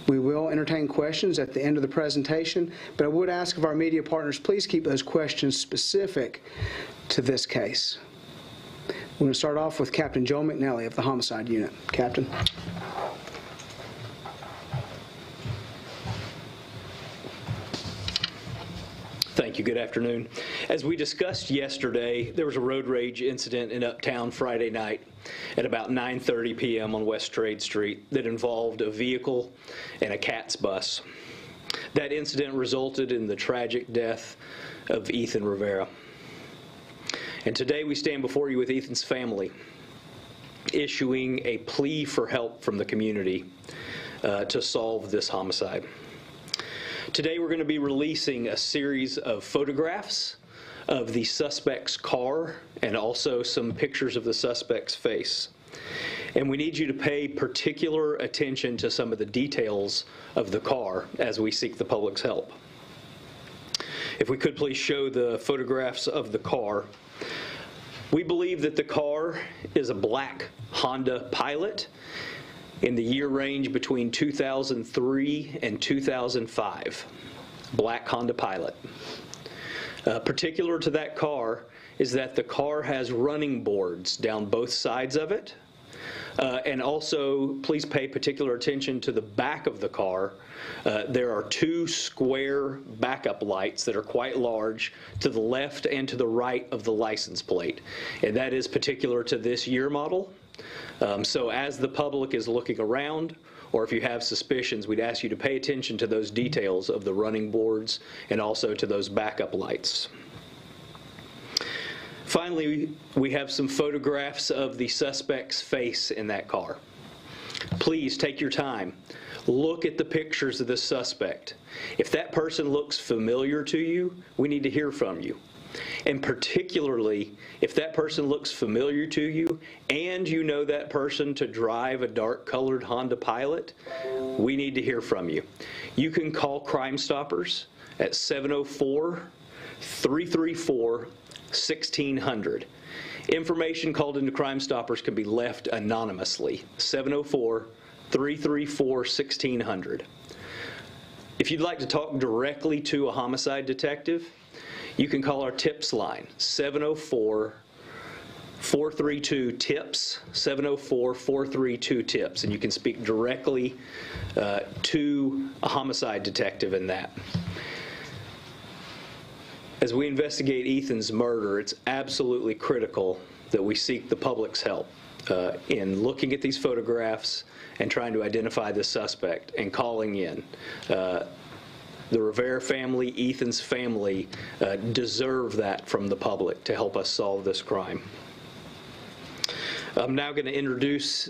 We will entertain questions at the end of the presentation, but I would ask of our media partners, please keep those questions specific to this case. We're going to start off with Captain Joe McNally of the Homicide Unit. Captain. Thank you. Good afternoon. As we discussed yesterday, there was a road rage incident in Uptown Friday night at about 9:30 p.m. on West Trade Street that involved a vehicle and a CATS bus. That incident resulted in the tragic death of Ethan Rivera. And today we stand before you with Ethan's family, issuing a plea for help from the community to solve this homicide. Today we're going to be releasing a series of photographs of the suspect's car and also some pictures of the suspect's face. And we need you to pay particular attention to some of the details of the car as we seek the public's help. If we could please show the photographs of the car. We believe that the car is a black Honda Pilot in the year range between 2003 and 2005. Black Honda Pilot. Particular to that car is that the car has running boards down both sides of it. And also, please pay particular attention to the back of the car. There are two square backup lights that are quite large to the left and to the right of the license plate. And that is particular to this year model. So as the public is looking around, or if you have suspicions, we'd ask you to pay attention to those details of the running boards and also to those backup lights. Finally, we have some photographs of the suspect's face in that car. Please take your time. Look at the pictures of the suspect. If that person looks familiar to you, we need to hear from you. And particularly, if that person looks familiar to you and you know that person to drive a dark-colored Honda Pilot, we need to hear from you. You can call Crime Stoppers at 704-334-1600. Information called into Crime Stoppers can be left anonymously. 704-334-1600. If you'd like to talk directly to a homicide detective, you can call our TIPS line, 704-432-TIPS, 704-432-TIPS, and you can speak directly to a homicide detective in that. As we investigate Ethan's murder, it's absolutely critical that we seek the public's help in looking at these photographs and trying to identify the suspect and calling in. The Rivera family, Ethan's family, deserve that from the public to help us solve this crime. I'm now going to introduce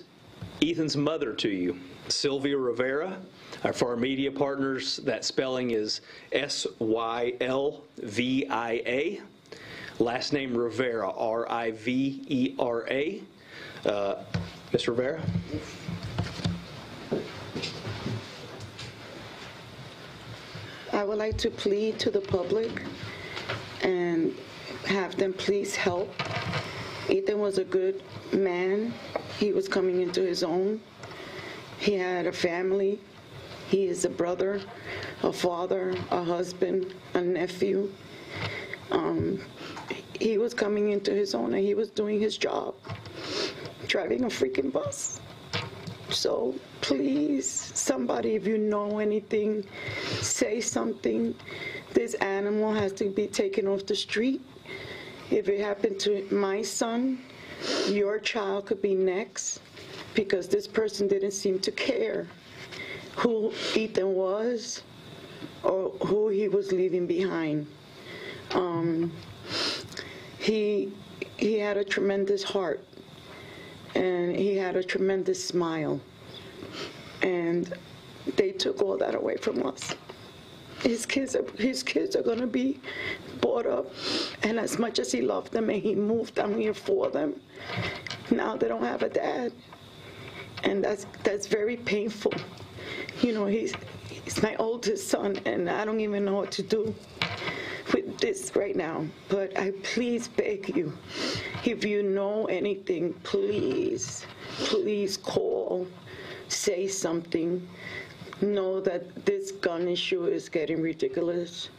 Ethan's mother to you, Sylvia Rivera. For our media partners, that spelling is S-Y-L-V-I-A. Last name Rivera, R-I-V-E-R-A. Ms. Rivera? I would like to plead to the public and have them please help. Ethan was a good man. He was coming into his own. He had a family. He is a brother, a father, a husband, a nephew. He was coming into his own and he was doing his job, driving a freaking bus. So please, somebody, if you know anything, say something. This animal has to be taken off the street. If it happened to my son, your child could be next, because this person didn't seem to care who Ethan was or who he was leaving behind. He had a tremendous heart. And he had a tremendous smile. And they took all that away from us. His kids are going to be brought up. And as much as he loved them and he moved down here for them, now they don't have a dad. And that's very painful. You know, he's my oldest son, and I don't even know what to do with this right now. But I please beg you, if you know anything, please call, say something. know that this gun issue is getting ridiculous,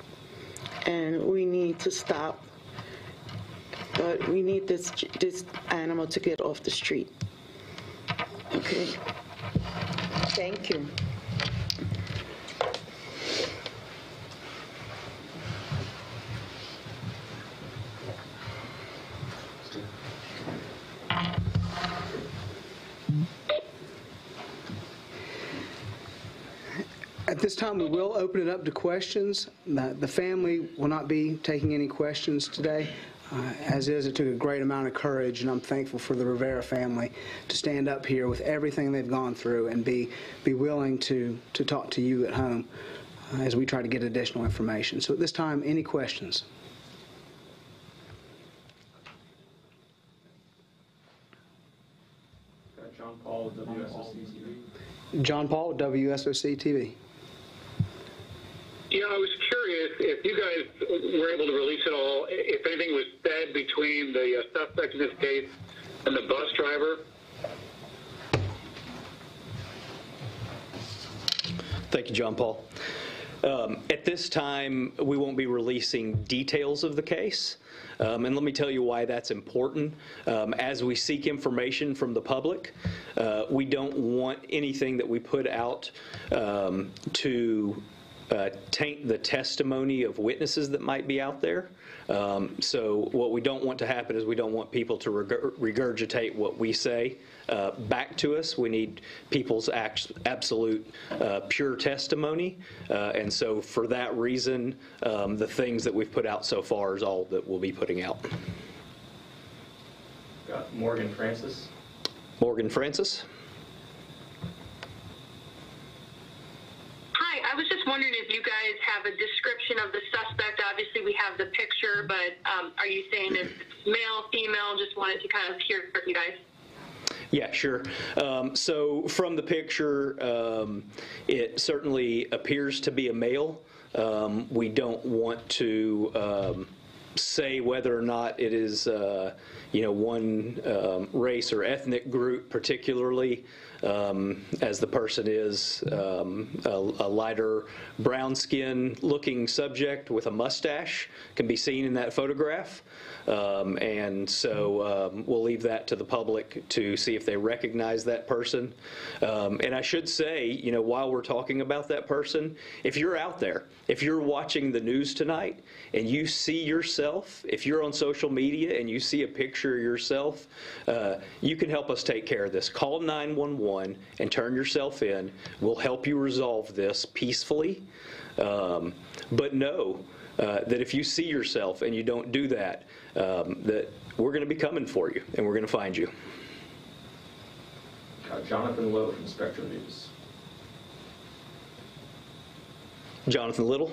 and we need to stop. But we need this animal to get off the street. Okay. Thank you. At this time, we will open it up to questions. The family will not be taking any questions today. As is, it took a great amount of courage, and I'm thankful for the Rivera family to stand up here with everything they've gone through and be willing to talk to you at home as we try to get additional information. So at this time, any questions? John Paul, WSOC TV. John Paul, WSOC TV. Yeah, I was curious if you guys were able to release it all, if anything was said between the suspect in this case and the bus driver. Thank you, John Paul. At this time, we won't be releasing details of the case. And let me tell you why that's important. As we seek information from the public, we don't want anything that we put out to taint the testimony of witnesses that might be out there. So what we don't want to happen is we don't want people to regurgitate what we say back to us. We need people's absolute pure testimony. And so for that reason, the things that we've put out so far is all that we'll be putting out. Got Morgan Francis. Morgan Francis. Hi, I was just wondering if you guys have a description of the suspect. Obviously, we have the picture, but are you saying if it's male, female? Just wanted to kind of hear from you guys. Yeah, sure. So from the picture, it certainly appears to be a male. We don't want to say whether or not it is, one race or ethnic group particularly, as the person is a lighter brown skin looking subject with a mustache can be seen in that photograph. And so we'll leave that to the public to see if they recognize that person. And I should say, while we're talking about that person, if you're out there, if you're watching the news tonight and you see yourself, if you're on social media and you see a picture of yourself, you can help us take care of this. Call 911 and turn yourself in. We'll help you resolve this peacefully. But know that if you see yourself and you don't do that, that we're going to be coming for you and we're going to find you. Jonathan Little from Spectrum News. Jonathan Little.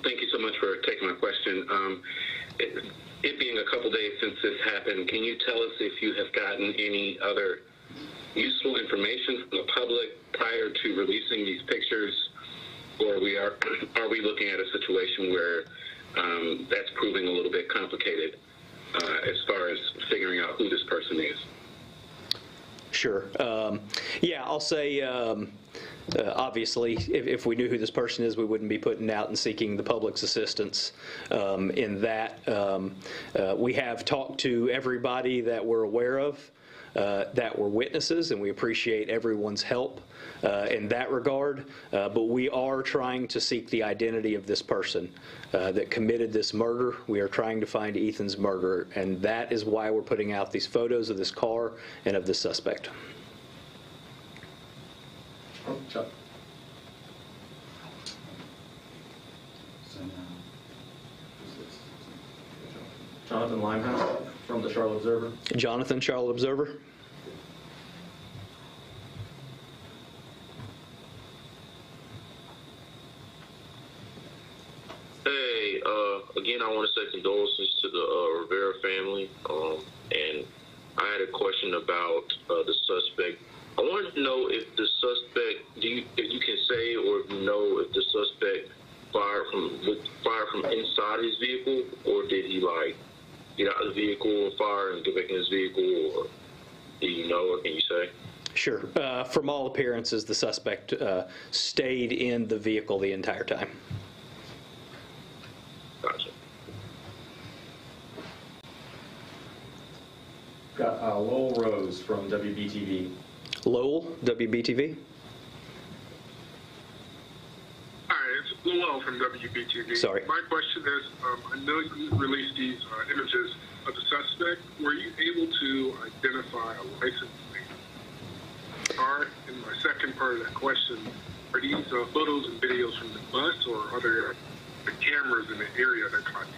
Thank you so much for taking my question. It being a couple days since this happened, can you tell us if you have gotten any other useful information from the public prior to releasing these pictures, or are we looking at a situation where that's proving a little bit complicated as far as figuring out who this person is? Sure. Yeah, I'll say, obviously, if we knew who this person is, we wouldn't be putting out and seeking the public's assistance in that. We have talked to everybody that we're aware of that were witnesses, and we appreciate everyone's help in that regard. But we are trying to seek the identity of this person that committed this murder. We are trying to find Ethan's murderer, and that is why we're putting out these photos of this car and of the suspect. Oh, Chuck. Jonathan Limehouse from the Charlotte Observer. Jonathan, Charlotte Observer. Hey, again, I want to say condolences to the Rivera family. And I had a question about the suspect. I wanted to know if the suspect, if you can say or know if the suspect fired from inside his vehicle, or did he get out of the vehicle and fire and get back in his vehicle, or do you know, or can you say? Sure. From all appearances, the suspect stayed in the vehicle the entire time. Gotcha. Got Lowell Rose from WBTV. Lowell, WBTV. Hi, it's Lowell from WBTV. Sorry. My question is, I know you released these images of the suspect. Were you able to identify a license plate? And my second part of that question, are these photos and videos from the bus, or are there cameras in the area that caught these?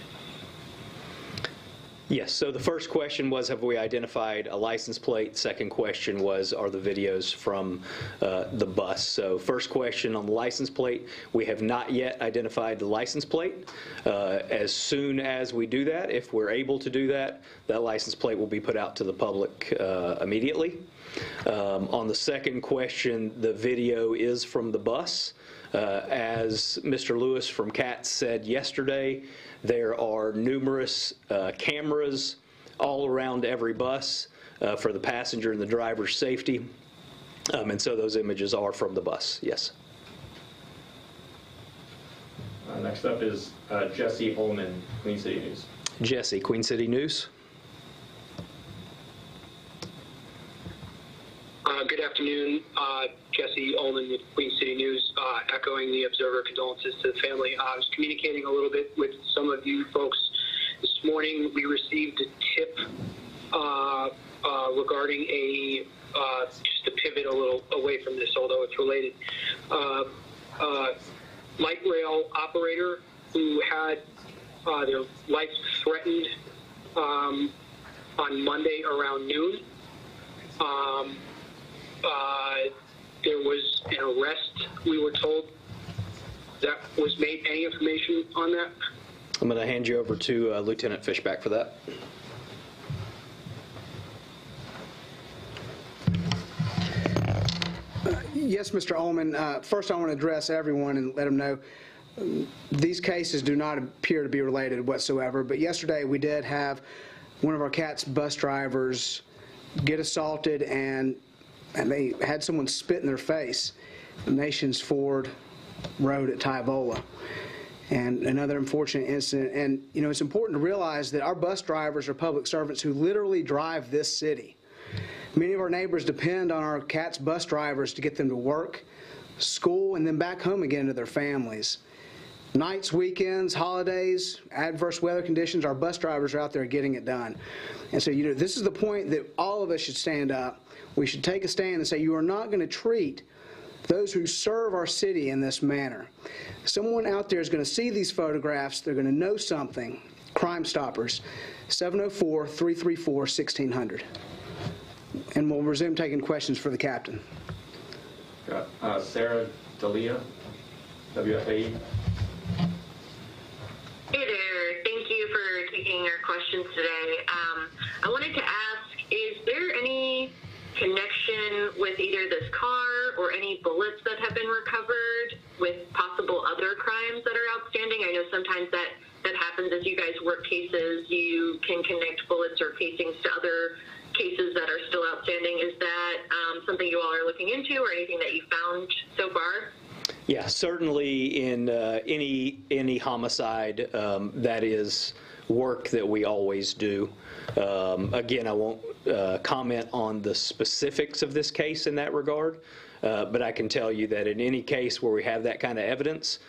Yes, so the first question was, have we identified a license plate? Second question was, are the videos from the bus? So first question on the license plate, we have not yet identified the license plate. As soon as we do that, if we're able to do that, that license plate will be put out to the public immediately. On the second question, the video is from the bus. As Mr. Lewis from CATS said yesterday, there are numerous cameras all around every bus for the passenger and the driver's safety. And so those images are from the bus, yes. Next up is Jesse Ullman, Queen City News. Jesse, Queen City News. Good afternoon, Jesse Ullman with Queen City News, echoing the Observer condolences to the family. I was communicating a little bit with some of you folks this morning. We received a tip regarding just to pivot a little away from this, although it's related, light rail operator who had their life threatened on Monday around noon. There was an arrest, we were told, that was made. Any information on that? I'm going to hand you over to Lieutenant Fishback for that. Yes, Mr. Ullman. First, I want to address everyone and let them know these cases do not appear to be related whatsoever. But yesterday, we did have one of our CATS bus drivers get assaulted, and they had someone spit in their face, the Nations Ford Road at Tyvola. And another unfortunate incident. And, you know, it's important to realize that our bus drivers are public servants who literally drive this city. Many of our neighbors depend on our CATS bus drivers to get them to work, school, and then back home again to their families. Nights, weekends, holidays, adverse weather conditions, our bus drivers are out there getting it done. And so, you know, this is the point that all of us should stand up. We should take a stand and say, you are not going to treat those who serve our city in this manner. Someone out there is going to see these photographs. They're going to know something. Crime Stoppers, 704-334-1600. And we'll resume taking questions for the captain. Got Sarah Dalia, WFAE. Hey there. Thank you for taking our questions today. I wanted to ask, is there any connection with either this car or any bullets that have been recovered with possible other crimes that are outstanding? I know sometimes that happens as you guys work cases. You can connect bullets or casings to other cases that are still outstanding. Is that something you all are looking into, or anything that you found so far? Yeah, certainly in any homicide, that is work that we always do. Again, I won't comment on the specifics of this case in that regard, but I can tell you that in any case where we have that kind of evidence,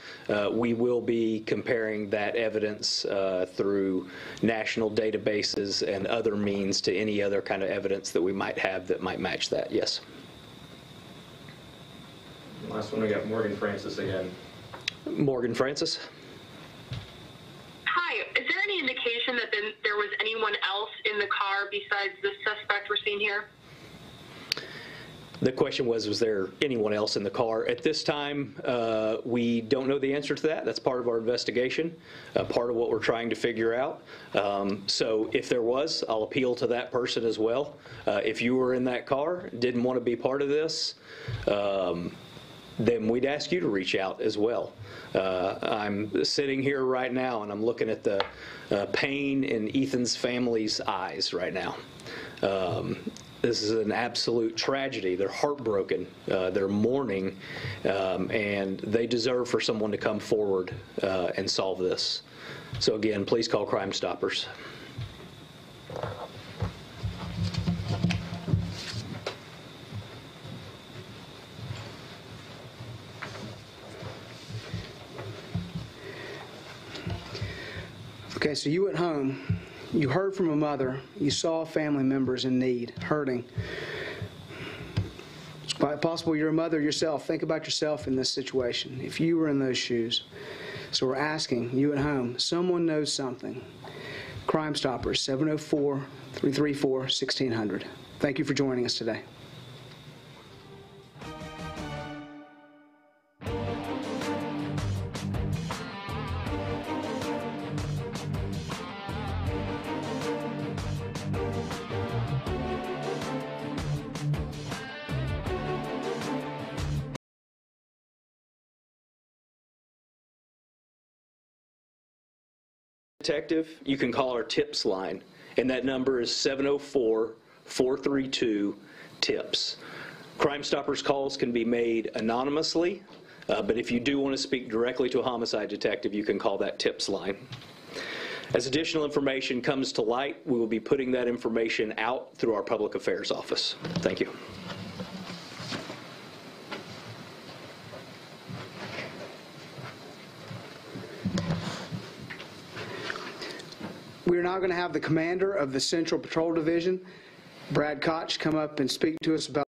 we will be comparing that evidence through national databases and other means to any other kind of evidence that we might have that might match that, yes. Last one, we got Morgan Francis again. Morgan Francis. Hi. Is there any indication that there was anyone else in the car besides the suspect we're seeing here? The question was there anyone else in the car? At this time, we don't know the answer to that. That's part of our investigation, part of what we're trying to figure out. So if there was, I'll appeal to that person as well. If you were in that car, didn't want to be part of this, then we'd ask you to reach out as well. I'm sitting here right now and I'm looking at the pain in Ethan's family's eyes right now. This is an absolute tragedy. They're heartbroken. They're mourning, and they deserve for someone to come forward and solve this. So again, please call Crime Stoppers. Okay, so you at home, you heard from a mother, you saw family members in need, hurting. It's quite possible you're a mother yourself. Think about yourself in this situation, if you were in those shoes. So we're asking you at home, someone knows something. Crime Stoppers, 704-334-1600. Thank you for joining us today. Detective, you can call our TIPS line, and that number is 704-432-TIPS. Crime Stoppers calls can be made anonymously, but if you do want to speak directly to a homicide detective, you can call that TIPS line. As additional information comes to light, we will be putting that information out through our Public Affairs Office. Thank you. We are now going to have the commander of the Central Patrol Division, Brad Koch, come up and speak to us about